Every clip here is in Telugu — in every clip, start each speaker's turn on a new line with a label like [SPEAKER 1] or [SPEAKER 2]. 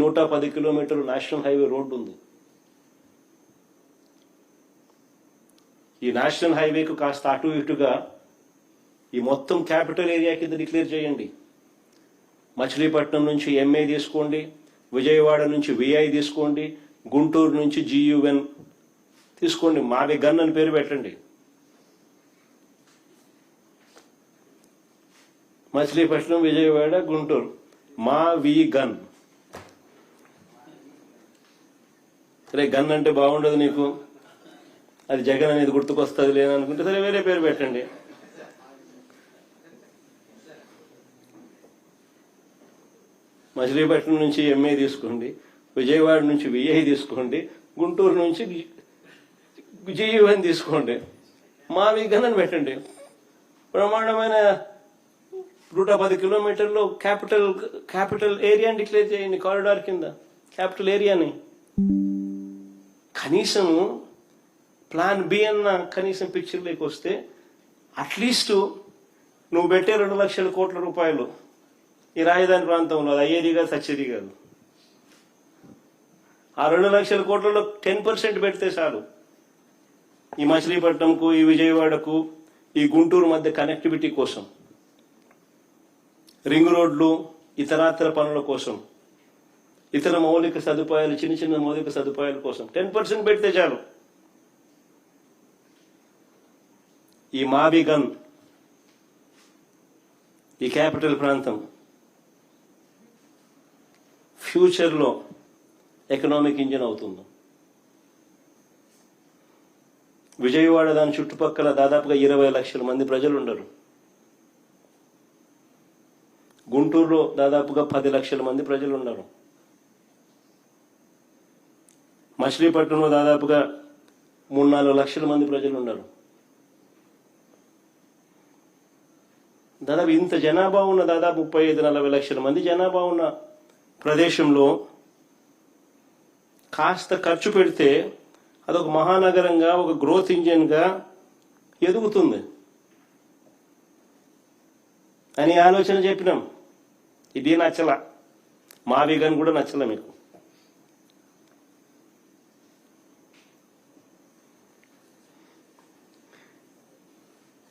[SPEAKER 1] 110 కిలోమీటర్లు నేషనల్ హైవే రోడ్డు ఉంది. ఈ నేషనల్ హైవేకు కాస్త అటు ఇటుగా ఈ మొత్తం క్యాపిటల్ ఏరియా కింద డిక్లేర్ చేయండి. మచిలీపట్నం నుంచి ఎంఏ తీసుకోండి, విజయవాడ నుంచి విఐ తీసుకోండి, గుంటూరు నుంచి జియుఎన్ తీసుకోండి, మావి గన్ అని పేరు పెట్టండి. మచిలీపట్నం, విజయవాడ, గుంటూరు మా వి గన్. సరే, గన్ అంటే బాగుండదు నీకు, అది జగన్ అనేది గుర్తుకొస్తుంది లేదనుకుంటే సరే వేరే పేరు పెట్టండి. మచిలీపట్నం నుంచి ఎంఏ తీసుకోండి, విజయవాడ నుంచి విఐ తీసుకోండి, గుంటూరు నుంచి జియుఎన్ తీసుకోండి, మావి గన్ అని పెట్టండి. బ్రహ్మాండమైన 110 కిలోమీటర్లో క్యాపిటల్ ఏరియాని డిక్లేర్ చేయండి. కారిడార్ కింద క్యాపిటల్ ఏరియాని. కనీసం ప్లాన్ బి అన్న కనీసం పిక్చర్లోకి వస్తే అట్లీస్ట్ నువ్వు పెట్టే 2 లక్షల కోట్ల రూపాయలు ఈ రాజధాని ప్రాంతంలో అది అయ్యేది కాదు, సచ్చేది కాదు. ఆ 2 లక్షల కోట్లలో 10% పెడితే చాలు. ఈ మచిలీపట్నంకు, ఈ విజయవాడకు, ఈ గుంటూరు మధ్య కనెక్టివిటీ కోసం, రింగ్ రోడ్లు, ఇతరాతర పనుల కోసం, ఇతర మౌలిక సదుపాయాలు, చిన్న చిన్న మౌలిక సదుపాయాల కోసం 10% పెడితే చాలు. ఈ మావి గన్, ఈ క్యాపిటల్ ప్రాంతం ఫ్యూచర్లో ఎకనామిక్ ఇంజిన్ అవుతుంది. విజయవాడ దాని చుట్టుపక్కల దాదాపుగా 20 లక్షల మంది ప్రజలు ఉండరు. గుంటూరులో దాదాపుగా 10 లక్షల మంది ప్రజలు ఉన్నారు. మచిలీపట్నంలో దాదాపుగా 3-4 లక్షల మంది ప్రజలు ఉన్నారు. దాదాపు ఇంత జనాభా ఉన్న, దాదాపు 35-40 లక్షల మంది జనాభా ఉన్న ప్రదేశంలో కాస్త ఖర్చు పెడితే అదొక మహానగరంగా, ఒక గ్రోత్ ఇంజిన్గా ఎదుగుతుంది అని ఆలోచన చెప్పినాం. ఇది నచ్చల, మావి గన్ కూడా నచ్చల మీకు.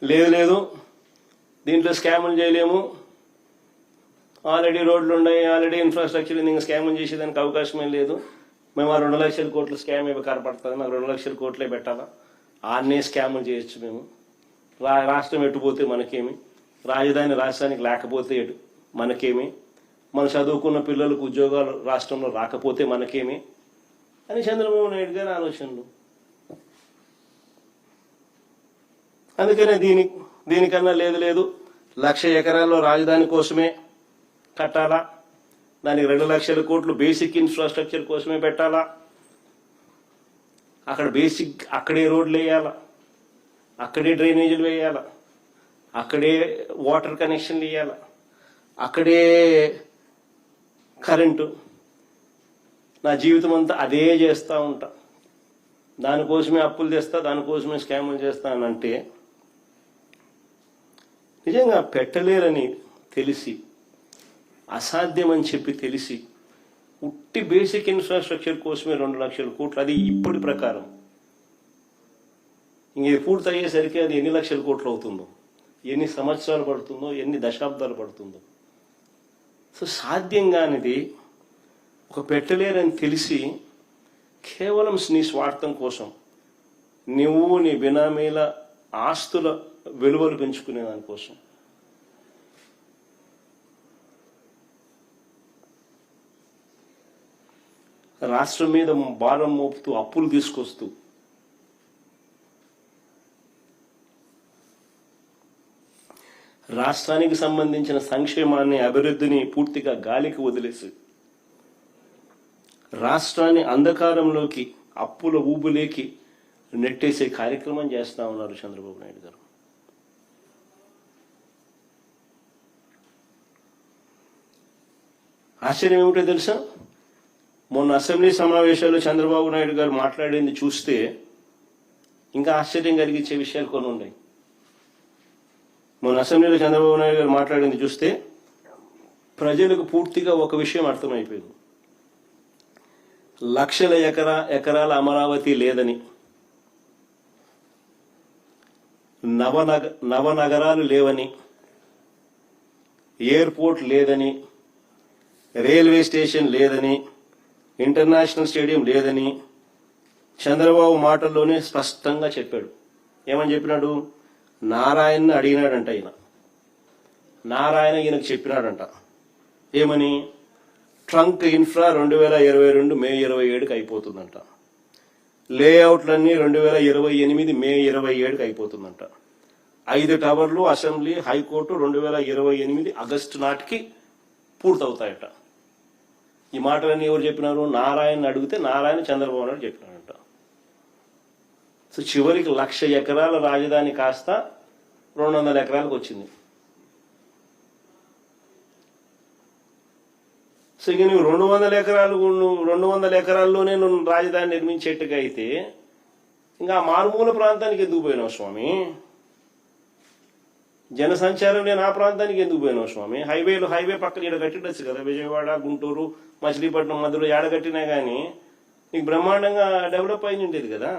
[SPEAKER 1] లేదు దీంట్లో స్కాములు చేయలేము, ఆల్రెడీ రోడ్లు ఉన్నాయి, ఆల్రెడీ ఇన్ఫ్రాస్ట్రక్చర్, ఇంకా స్కాములు చేసేదానికి అవకాశమే లేదు. మేము ఆ 2 లక్షల కోట్ల స్కామ్ ఏమి కనపడుతుంది, నాకు 2 లక్షల కోట్లే పెట్టాలా, ఆన్నే స్కాములు చేయొచ్చు మేము. రాష్ట్రం ఎట్టుపోతే మనకేమి, రాజధాని రాష్ట్రానికి లేకపోతే మనకేమి, మన చదువుకున్న పిల్లలకు ఉద్యోగాలు రాష్ట్రంలో రాకపోతే మనకేమి అని చంద్రబాబు నాయుడు గారి ఆలోచనలు. అందుకనే దీనికన్నా లేదు 1,00,000 ఎకరాల్లో రాజధాని కోసమే కట్టాలా, దానికి 2 లక్షల కోట్లు బేసిక్ ఇన్ఫ్రాస్ట్రక్చర్ కోసమే పెట్టాలా, అక్కడే రోడ్లు వేయాలా, అక్కడే డ్రైనేజీలు వేయాలా, అక్కడే వాటర్ కనెక్షన్లు వేయాలా, అక్కడే కరెంటు. నా జీవితం అంతా అదే చేస్తూ ఉంటా, దానికోసమే అప్పులు తెస్తా, దానికోసమే స్కాములు చేస్తానంటే నిజంగా పెట్టలేరని తెలిసి, అసాధ్యమని చెప్పి తెలిసి, ఉట్టి బేసిక్ ఇన్ఫ్రాస్ట్రక్చర్ కోసమే 2 లక్షల కోట్లు, అది ఇప్పటి ప్రకారం. ఇంక పూర్తి అయ్యేసరికి అది ఎన్ని లక్షల కోట్లు అవుతుందో, ఎన్ని సంవత్సరాలు పడుతుందో, ఎన్ని దశాబ్దాలు పడుతుందో. సో సాధ్యం కానిది ఒక పెట్టలేరని తెలిసి కేవలం నీ స్వార్థం కోసం నువ్వు నీ బినామీల ఆస్తుల విలువలు పెంచుకునే దానికోసం రాష్ట్రం మీద భారం మోపుతూ, అప్పులు తీసుకొస్తూ, రాష్ట్రానికి సంబంధించిన సంక్షేమాన్ని, అభివృద్ధిని పూర్తిగా గాలికి వదిలేసి రాష్ట్రాన్ని అంధకారంలోకి, అప్పుల ఊబులేకి నెట్టేసే కార్యక్రమం చేస్తా ఉన్నారు చంద్రబాబు నాయుడు గారు. ఆశ్చర్యం ఏమిటో తెలుసా, మొన్న అసెంబ్లీ సమావేశాల్లో చంద్రబాబు నాయుడు గారు మాట్లాడింది చూస్తే ఇంకా ఆశ్చర్యం కలిగించే విషయాలు కొన్ని ఉన్నాయి. మొన్న అసెంబ్లీలో చంద్రబాబు నాయుడు గారు మాట్లాడింది చూస్తే ప్రజలకు పూర్తిగా ఒక విషయం అర్థమైపోయింది. లక్షల ఎకరాల అమరావతి లేదని, నవనగరాలు లేవని, ఎయిర్పోర్ట్ లేదని, రైల్వే స్టేషన్ లేదని, ఇంటర్నేషనల్ స్టేడియం లేదని చంద్రబాబు మాటల్లోనే స్పష్టంగా చెప్పాడు. ఏమని చెప్పినాడు? నారాయణని అడిగినాడంట. నారాయణ ఈయనకు చెప్పినాడంట. ఏమని? ట్రంక్ ఇన్ఫ్రా 2022 మే 27కి అయిపోతుందంట. లేఅవుట్లన్నీ 2028 మే 27కి అయిపోతుందంట. 5 టవర్లు అసెంబ్లీ హైకోర్టు 2028 ఆగస్టు నాటికి పూర్తవుతాయట. ఈ మాటలన్నీ ఎవరు చెప్పినారు? నారాయణ అడిగితే నారాయణ చంద్రబాబు నాయుడు చెప్పినాడంట. సో చివరికి 1,00,000 ఎకరాల రాజధాని కాస్త 200 ఎకరాలకు వచ్చింది. సో ఇక నువ్వు 200 ఎకరాల్లోనే నువ్వు రాజధాని నిర్మించేట్టుగా అయితే ఇంకా మారుమూల ప్రాంతానికి ఎందుకు పోయినావు స్వామి? జనసంచారం లేని ఆ ప్రాంతానికి ఎందుకు పోయినావు స్వామి? హైవే పక్కన ఈడ కట్టిండొచ్చు కదా. విజయవాడ, గుంటూరు, మచిలీపట్నం మధ్యలో ఏడ కట్టినా కానీ నీకు బ్రహ్మాండంగా డెవలప్ అయి ఉండేది కదా.